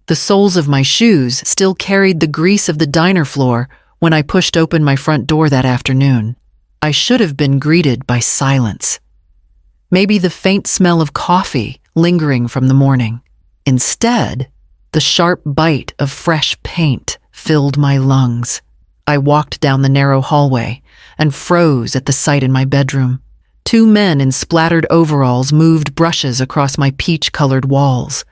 The soles of my shoes still carried the grease of the diner floor when I pushed open my front door that afternoon. I should have been greeted by silence. Maybe the faint smell of coffee lingering from the morning. Instead, the sharp bite of fresh paint filled my lungs. I walked down the narrow hallway and froze at the sight in my bedroom. Two men in splattered overalls moved brushes across my peach-colored walls,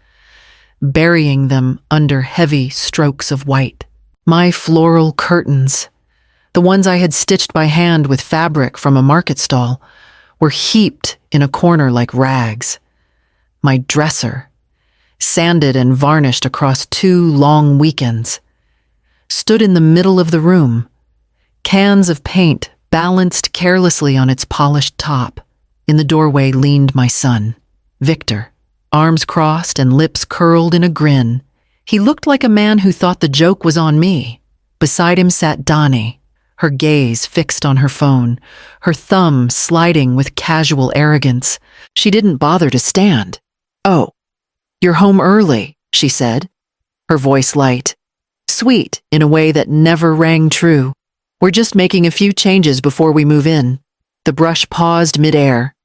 burying them under heavy strokes of white. My floral curtains, the ones I had stitched by hand with fabric from a market stall, were heaped in a corner like rags. My dresser, sanded and varnished across 2 long weekends, stood in the middle of the room, cans of paint balanced carelessly on its polished top. In the doorway leaned my son, Victor, arms crossed and lips curled in a grin. He looked like a man who thought the joke was on me. Beside him sat Donnie, her gaze fixed on her phone, her thumb sliding with casual arrogance. She didn't bother to stand. "Oh, you're home early," she said, her voice light, sweet in a way that never rang true. "We're just making a few changes before we move in." The brush paused midair.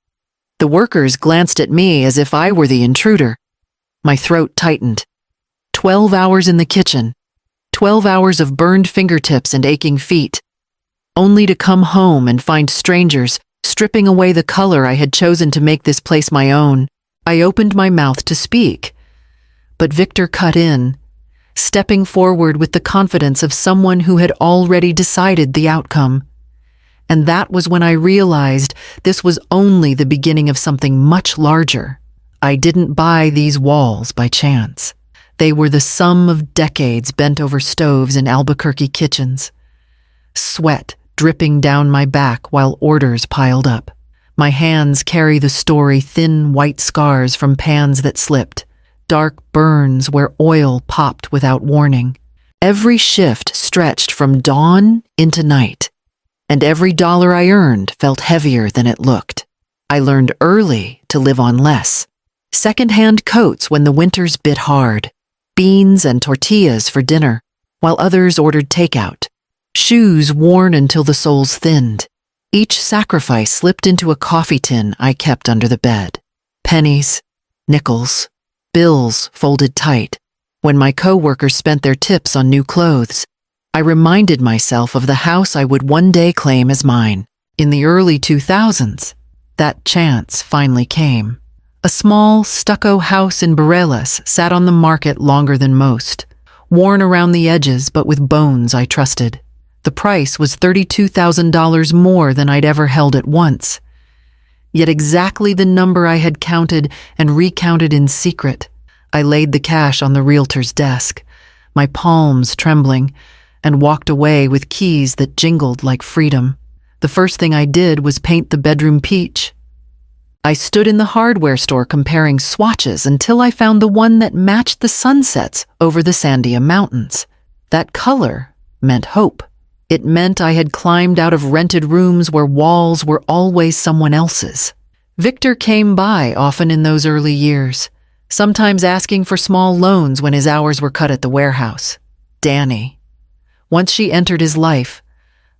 The workers glanced at me as if I were the intruder. My throat tightened. 12 hours in the kitchen, 12 hours of burned fingertips and aching feet, only to come home and find strangers stripping away the color I had chosen to make this place my own. I opened my mouth to speak, but Victor cut in, stepping forward with the confidence of someone who had already decided the outcome. And that was when I realized this was only the beginning of something much larger. I didn't buy these walls by chance. They were the sum of decades bent over stoves in Albuquerque kitchens. Sweat dripping down my back while orders piled up. My hands carry the story, thin white scars from pans that slipped, dark burns where oil popped without warning. Every shift stretched from dawn into night, and every dollar I earned felt heavier than it looked. I learned early to live on less. Second-hand coats when the winters bit hard, beans and tortillas for dinner, while others ordered takeout. Shoes worn until the soles thinned. Each sacrifice slipped into a coffee tin I kept under the bed. Pennies, nickels, bills folded tight. When my co-workers spent their tips on new clothes, I reminded myself of the house I would one day claim as mine. In the early 2000s, that chance finally came. A small, stucco house in Bareilles sat on the market longer than most, worn around the edges but with bones I trusted. The price was $32,000 more than I'd ever held at once, yet exactly the number I had counted and recounted in secret. I laid the cash on the realtor's desk, my palms trembling, and walked away with keys that jingled like freedom. The first thing I did was paint the bedroom peach. I stood in the hardware store comparing swatches until I found the one that matched the sunsets over the Sandia Mountains. That color meant hope. It meant I had climbed out of rented rooms where walls were always someone else's. Victor came by often in those early years, sometimes asking for small loans when his hours were cut at the warehouse. Danny, once she entered his life,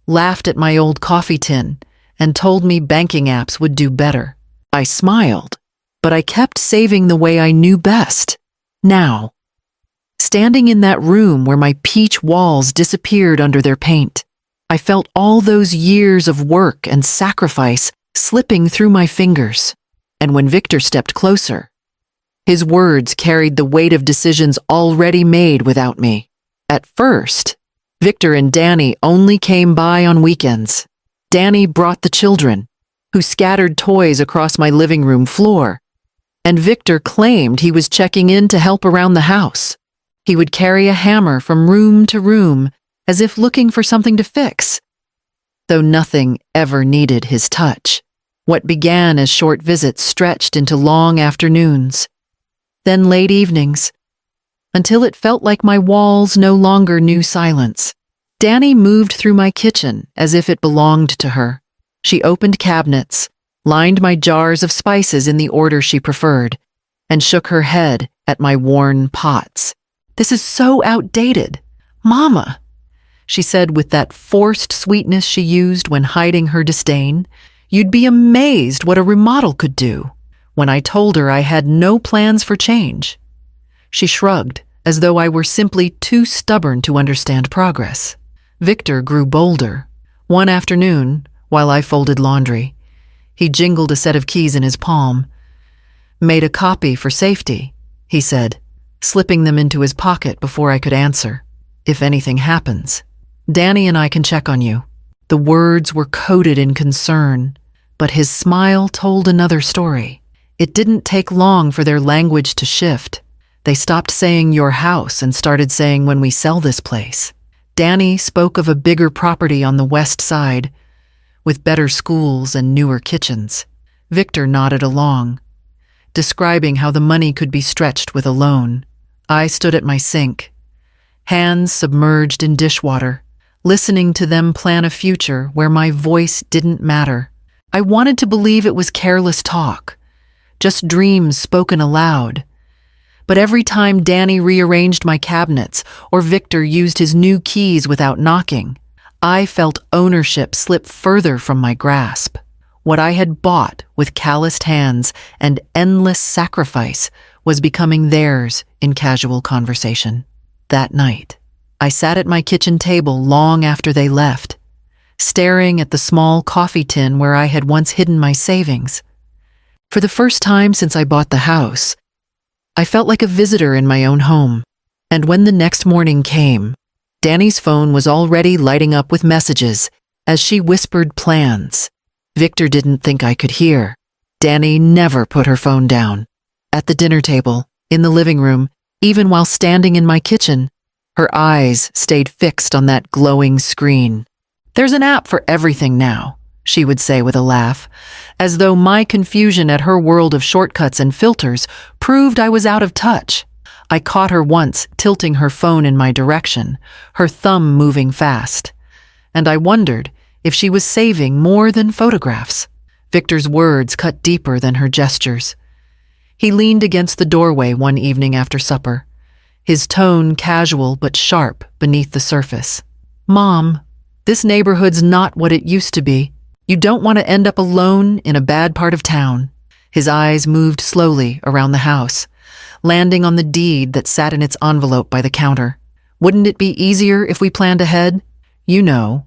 laughed at my old coffee tin and told me banking apps would do better. I smiled, but I kept saving the way I knew best. Now, standing in that room where my peach walls disappeared under their paint, I felt all those years of work and sacrifice slipping through my fingers. And when Victor stepped closer, his words carried the weight of decisions already made without me. At first, Victor and Danny only came by on weekends. Danny brought the children, who scattered toys across my living room floor, and Victor claimed he was checking in to help around the house. He would carry a hammer from room to room as if looking for something to fix, though nothing ever needed his touch. What began as short visits stretched into long afternoons, then late evenings, until it felt like my walls no longer knew silence. Danny moved through my kitchen as if it belonged to her. She opened cabinets, lined my jars of spices in the order she preferred, and shook her head at my worn pots. This is so outdated. Mama, she said with that forced sweetness she used when hiding her disdain, you'd be amazed what a remodel could do. When I told her I had no plans for change, she shrugged, as though I were simply too stubborn to understand progress. Victor grew bolder. One afternoon, while I folded laundry, he jingled a set of keys in his palm. Made a copy for safety, he said, slipping them into his pocket before I could answer. If anything happens, Danny and I can check on you. The words were coated in concern, but his smile told another story. It didn't take long for their language to shift. They stopped saying your house and started saying when we sell this place. Danny spoke of a bigger property on the west side, with better schools and newer kitchens. Victor nodded along, describing how the money could be stretched with a loan. I stood at my sink, hands submerged in dishwater, listening to them plan a future where my voice didn't matter. I wanted to believe it was careless talk, just dreams spoken aloud. But every time Danny rearranged my cabinets or Victor used his new keys without knocking, I felt ownership slip further from my grasp. What I had bought with calloused hands and endless sacrifice was becoming theirs in casual conversation. That night, I sat at my kitchen table long after they left, staring at the small coffee tin where I had once hidden my savings. For the first time since I bought the house, I felt like a visitor in my own home. And when the next morning came, Danny's phone was already lighting up with messages as she whispered plans. Victor didn't think I could hear. Danny never put her phone down. At the dinner table, in the living room, even while standing in my kitchen, her eyes stayed fixed on that glowing screen. There's an app for everything now, she would say with a laugh, as though my confusion at her world of shortcuts and filters proved I was out of touch. I caught her once tilting her phone in my direction, her thumb moving fast, and I wondered if she was saving more than photographs. Victor's words cut deeper than her gestures. He leaned against the doorway one evening after supper, his tone casual but sharp beneath the surface. Mom, this neighborhood's not what it used to be. You don't want to end up alone in a bad part of town. His eyes moved slowly around the house, landing on the deed that sat in its envelope by the counter. Wouldn't it be easier if we planned ahead? You know,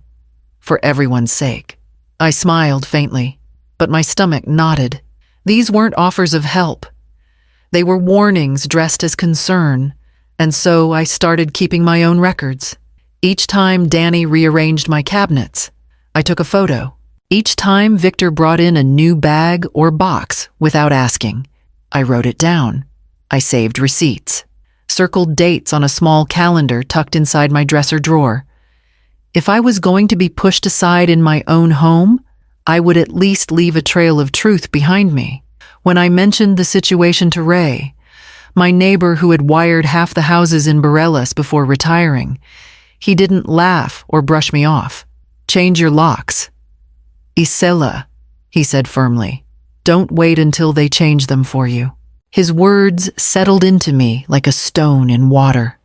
for everyone's sake. I smiled faintly, but my stomach knotted. These weren't offers of help. They were warnings dressed as concern, and so I started keeping my own records. Each time Danny rearranged my cabinets, I took a photo. Each time Victor brought in a new bag or box without asking, I wrote it down. I saved receipts, circled dates on a small calendar tucked inside my dresser drawer. If I was going to be pushed aside in my own home, I would at least leave a trail of truth behind me. When I mentioned the situation to Ray, my neighbor who had wired half the houses in Bareilles before retiring, he didn't laugh or brush me off. Change your locks. Isela, he said firmly. Don't wait until they change them for you. His words settled into me like a stone in water,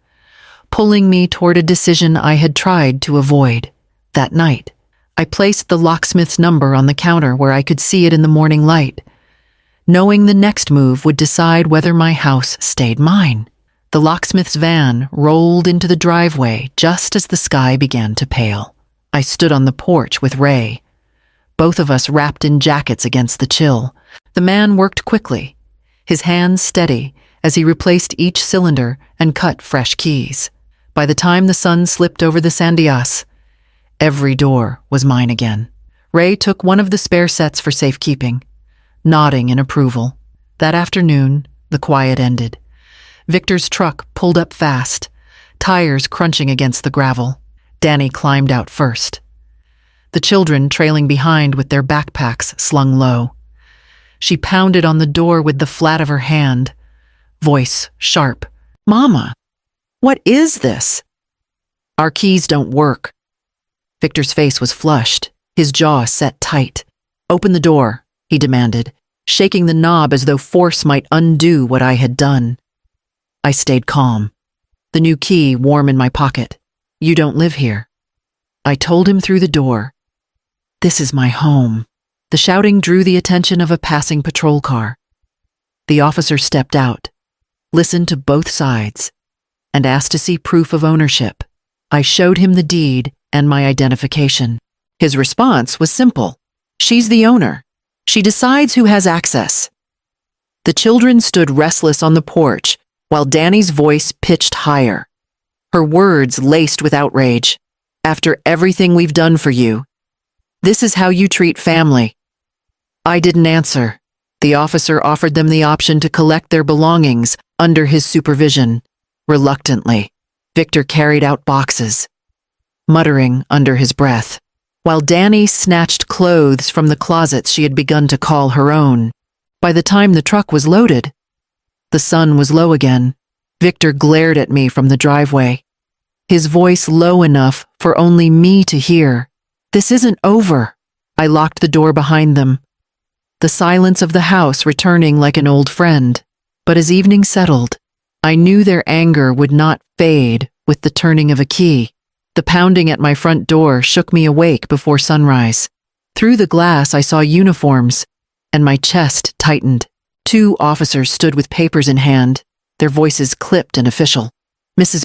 pulling me toward a decision I had tried to avoid. That night, I placed the locksmith's number on the counter where I could see it in the morning light, knowing the next move would decide whether my house stayed mine. The locksmith's van rolled into the driveway just as the sky began to pale. I stood on the porch with Ray, both of us wrapped in jackets against the chill. The man worked quickly, his hands steady as he replaced each cylinder and cut fresh keys. By the time the sun slipped over the Sandias, every door was mine again. Ray took one of the spare sets for safekeeping, nodding in approval. That afternoon, the quiet ended. Victor's truck pulled up fast, tires crunching against the gravel. Danny climbed out first, the children trailing behind with their backpacks slung low. She pounded on the door with the flat of her hand, voice sharp. Mama, what is this? Our keys don't work. Victor's face was flushed, his jaw set tight. Open the door, he demanded, shaking the knob as though force might undo what I had done. I stayed calm. the new key warm in my pocket. "You don't live here." I told him through the door. "This is my home." The shouting drew the attention of a passing patrol car. The officer stepped out, listened to both sides, and asked to see proof of ownership. I showed him the deed and my identification. His response was simple. "She's the owner. She decides who has access." The children stood restless on the porch while Danny's voice pitched higher. Her words laced with outrage. "After everything we've done for you, this is how you treat family." I didn't answer. The officer offered them the option to collect their belongings under his supervision. Reluctantly, Victor carried out boxes, muttering under his breath, while Danny snatched clothes from the closets she had begun to call her own. By the time the truck was loaded, the sun was low again. Victor glared at me from the driveway, his voice low enough for only me to hear. "This isn't over." I locked the door behind them, the silence of the house returning like an old friend. But as evening settled, I knew their anger would not fade with the turning of a key. The pounding at my front door shook me awake before sunrise. Through the glass I saw uniforms, and my chest tightened. 2 officers stood with papers in hand, their voices clipped and official. "Mrs.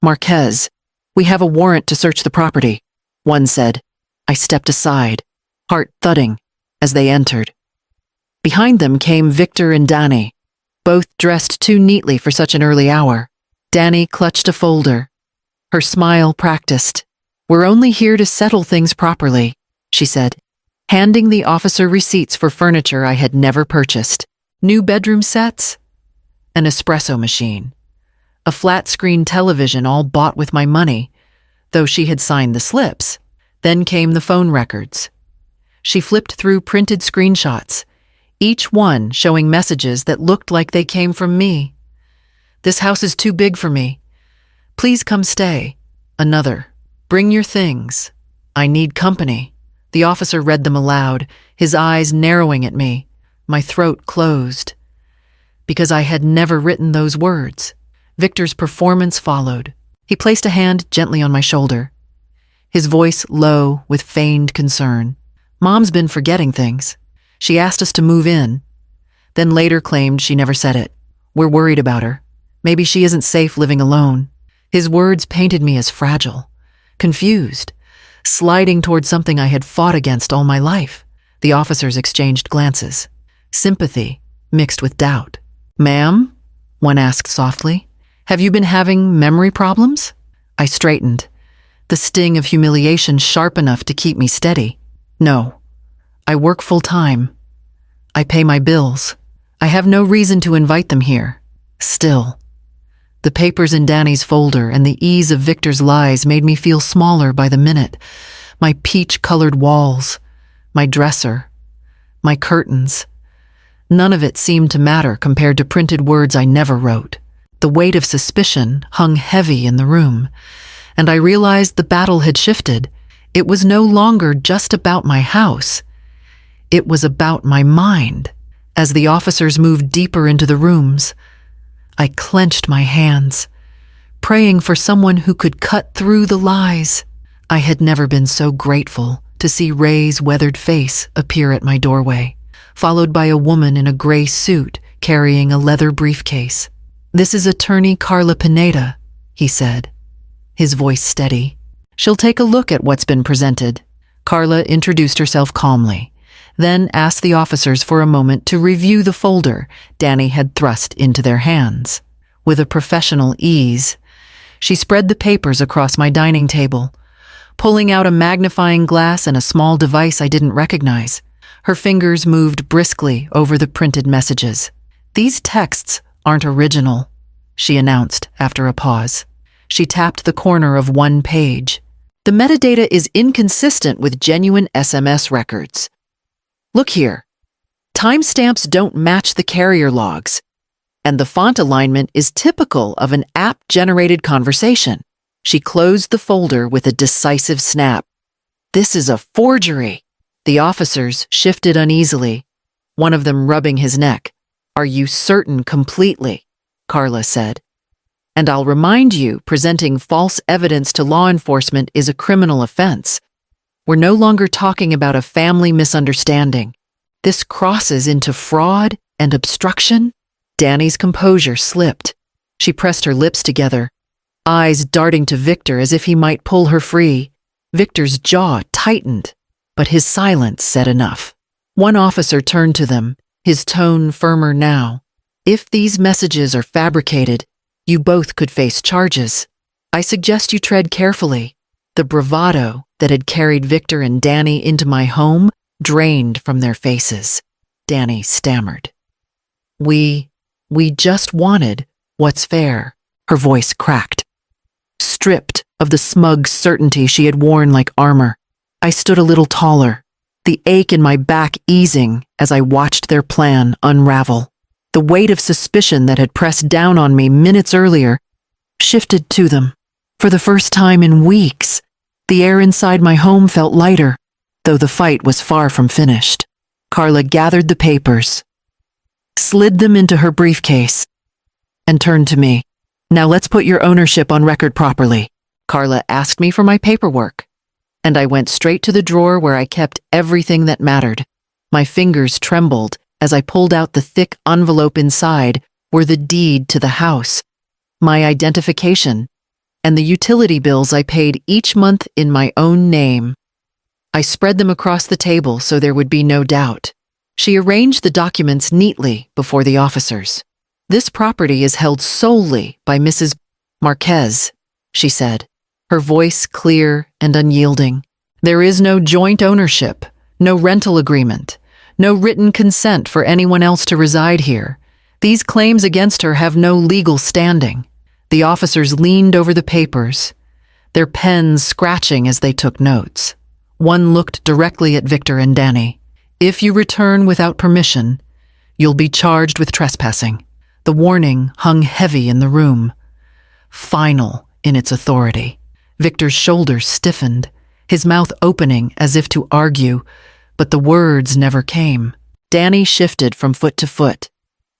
Marquez, we have a warrant to search the property," one said. I stepped aside, heart thudding, as they entered. Behind them came Victor and Danny, both dressed too neatly for such an early hour. Danny clutched a folder, her smile practiced. "We're only here to settle things properly," she said, handing the officer receipts for furniture I had never purchased. New bedroom sets, an espresso machine, a flat-screen television all bought with my money, though she had signed the slips. Then came the phone records. She flipped through printed screenshots, each one showing messages that looked like they came from me. "This house is too big for me. Please come stay." Another. "Bring your things. I need company." The officer read them aloud, his eyes narrowing at me. My throat closed, because I had never written those words. Victor's performance followed. He placed a hand gently on my shoulder, his voice low with feigned concern. "Mom's been forgetting things. She asked us to move in, then later claimed she never said it. We're worried about her. Maybe she isn't safe living alone." His words painted me as fragile, confused, sliding toward something I had fought against all my life. The officers exchanged glances, sympathy mixed with doubt. "Ma'am?" one asked softly. "Have you been having memory problems?" I straightened, the sting of humiliation sharp enough to keep me steady. "No. I work full-time. I pay my bills. I have no reason to invite them here." Still, the papers in Danny's folder and the ease of Victor's lies made me feel smaller by the minute. My peach-colored walls, my dresser, my curtains. None of it seemed to matter compared to printed words I never wrote. The weight of suspicion hung heavy in the room, and I realized the battle had shifted. It was no longer just about my house. It was about my mind. As the officers moved deeper into the rooms, I clenched my hands, praying for someone who could cut through the lies. I had never been so grateful to see Ray's weathered face appear at my doorway, followed by a woman in a gray suit carrying a leather briefcase. "This is Attorney Carla Pineda," he said, his voice steady. "She'll take a look at what's been presented." Carla introduced herself calmly, then asked the officers for a moment to review the folder Danny had thrust into their hands. With a professional ease, she spread the papers across my dining table, pulling out a magnifying glass and a small device I didn't recognize. Her fingers moved briskly over the printed messages. "These texts aren't original," she announced after a pause. She tapped the corner of one page. "The metadata is inconsistent with genuine SMS records. Look here. Timestamps don't match the carrier logs, and the font alignment is typical of an app-generated conversation." She closed the folder with a decisive snap. "This is a forgery." The officers shifted uneasily, one of them rubbing his neck. "Are you certain completely?" Carla said. And I'll remind you, presenting false evidence to law enforcement is a criminal offense. We're no longer talking about a family misunderstanding. This crosses into fraud and obstruction. Danny's composure slipped. She pressed her lips together, eyes darting to Victor as if he might pull her free. Victor's jaw tightened, but his silence said enough. One officer turned to them, his tone firmer now. If these messages are fabricated, you both could face charges. I suggest you tread carefully. The bravado that had carried Victor and Danny into my home drained from their faces. Danny stammered. We just wanted what's fair. Her voice cracked. Stripped of the smug certainty she had worn like armor, I stood a little taller, the ache in my back easing as I watched their plan unravel. The weight of suspicion that had pressed down on me minutes earlier shifted to them. For the first time in weeks, the air inside my home felt lighter, though the fight was far from finished. Carla gathered the papers, slid them into her briefcase, and turned to me. Now let's put your ownership on record properly. Carla asked me for my paperwork, and I went straight to the drawer where I kept everything that mattered. My fingers trembled as I pulled out the thick envelope inside were the deed to the house, my identification, and the utility bills I paid each month in my own name. I spread them across the table so there would be no doubt. She arranged the documents neatly before the officers. This property is held solely by Mrs. Marquez, she said, her voice clear and unyielding. There is no joint ownership, no rental agreement, no written consent for anyone else to reside here. These claims against her have no legal standing. The officers leaned over the papers, their pens scratching as they took notes. One looked directly at Victor and Danny. If you return without permission, you'll be charged with trespassing. The warning hung heavy in the room, final in its authority. Victor's shoulders stiffened, his mouth opening as if to argue, but the words never came. Danny shifted from foot to foot,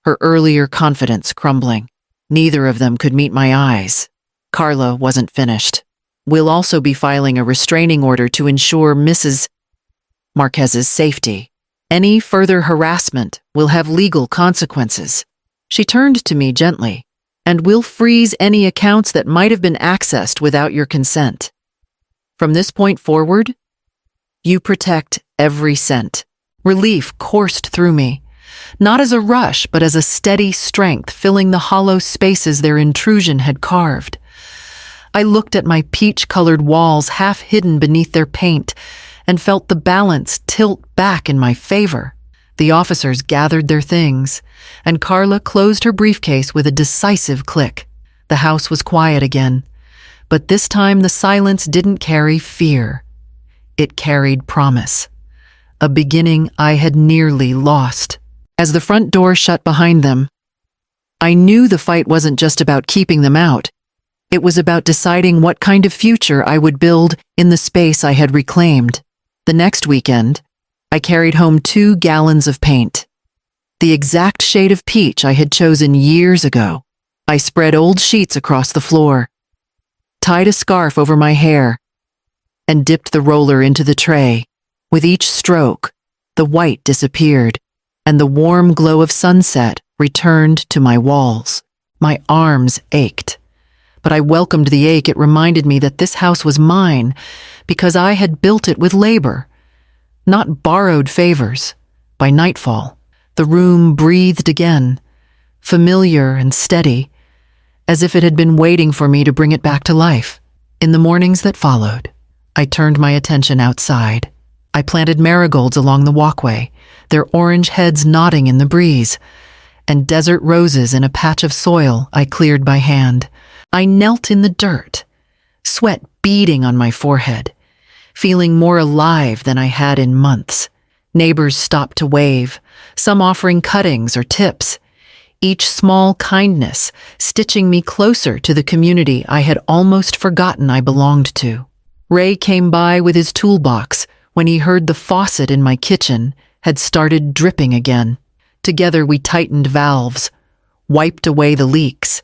her earlier confidence crumbling. Neither of them could meet my eyes. Carla wasn't finished. We'll also be filing a restraining order to ensure Mrs. Marquez's safety. Any further harassment will have legal consequences. She turned to me gently, and we'll freeze any accounts that might have been accessed without your consent. From this point forward, you protect every cent. Relief coursed through me, not as a rush, but as a steady strength filling the hollow spaces their intrusion had carved. I looked at my peach-colored walls half hidden beneath their paint and felt the balance tilt back in my favor. The officers gathered their things, and Carla closed her briefcase with a decisive click. The house was quiet again, but this time the silence didn't carry fear. It carried promise, a beginning I had nearly lost. As the front door shut behind them, I knew the fight wasn't just about keeping them out. It was about deciding what kind of future I would build in the space I had reclaimed. The next weekend, I carried home 2 gallons of paint, the exact shade of peach I had chosen years ago. I spread old sheets across the floor, tied a scarf over my hair, and dipped the roller into the tray. With each stroke, the white disappeared, and the warm glow of sunset returned to my walls. My arms ached, but I welcomed the ache. It reminded me that this house was mine because I had built it with labor, not borrowed favors. By nightfall, the room breathed again, familiar and steady, as if it had been waiting for me to bring it back to life. In the mornings that followed, I turned my attention outside. I planted marigolds along the walkway, their orange heads nodding in the breeze, and desert roses in a patch of soil I cleared by hand. I knelt in the dirt, sweat beading on my forehead, feeling more alive than I had in months. Neighbors stopped to wave, some offering cuttings or tips, each small kindness stitching me closer to the community I had almost forgotten I belonged to. Ray came by with his toolbox when he heard the faucet in my kitchen had started dripping again. Together we tightened valves, wiped away the leaks,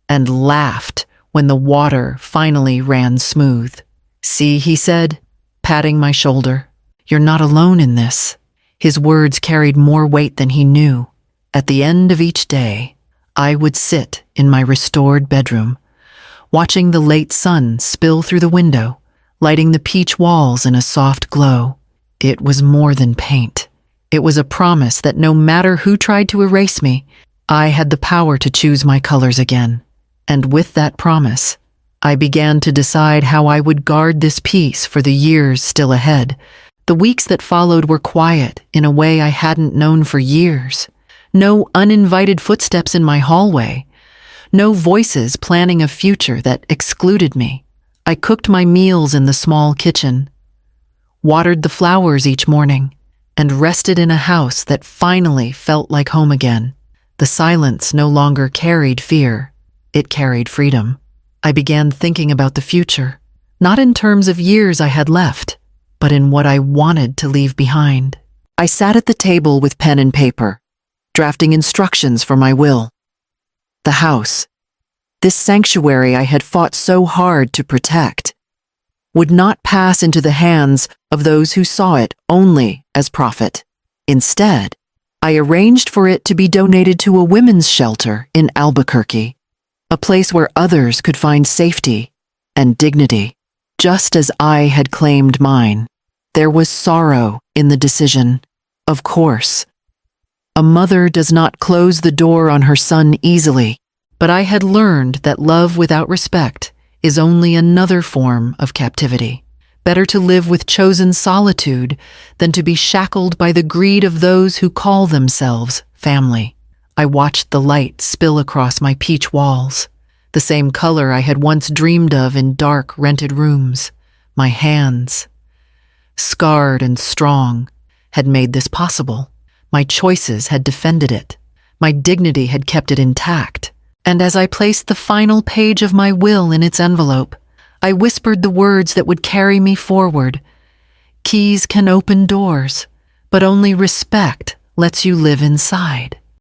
and laughed when the water finally ran smooth. "See," he said, patting my shoulder, "you're not alone in this." His words carried more weight than he knew. At the end of each day, I would sit in my restored bedroom, watching the late sun spill through the window, lighting the peach walls in a soft glow. It was more than paint. It was a promise that no matter who tried to erase me, I had the power to choose my colors again. And with that promise, I began to decide how I would guard this piece for the years still ahead. The weeks that followed were quiet in a way I hadn't known for years. No uninvited footsteps in my hallway. No voices planning a future that excluded me. I cooked my meals in the small kitchen, watered the flowers each morning, and rested in a house that finally felt like home again. The silence no longer carried fear. It carried freedom. I began thinking about the future, not in terms of years I had left, but in what I wanted to leave behind. I sat at the table with pen and paper, drafting instructions for my will. The house, this sanctuary I had fought so hard to protect, would not pass into the hands of those who saw it only as profit. Instead, I arranged for it to be donated to a women's shelter in Albuquerque, a place where others could find safety and dignity, just as I had claimed mine. There was sorrow in the decision, of course. A mother does not close the door on her son easily, but I had learned that love without respect is only another form of captivity. Better to live with chosen solitude than to be shackled by the greed of those who call themselves family. I watched the light spill across my peach walls, the same color I had once dreamed of in dark, rented rooms. My hands, scarred and strong, had made this possible. My choices had defended it. My dignity had kept it intact. And as I placed the final page of my will in its envelope, I whispered the words that would carry me forward. Keys can open doors, but only respect lets you live inside.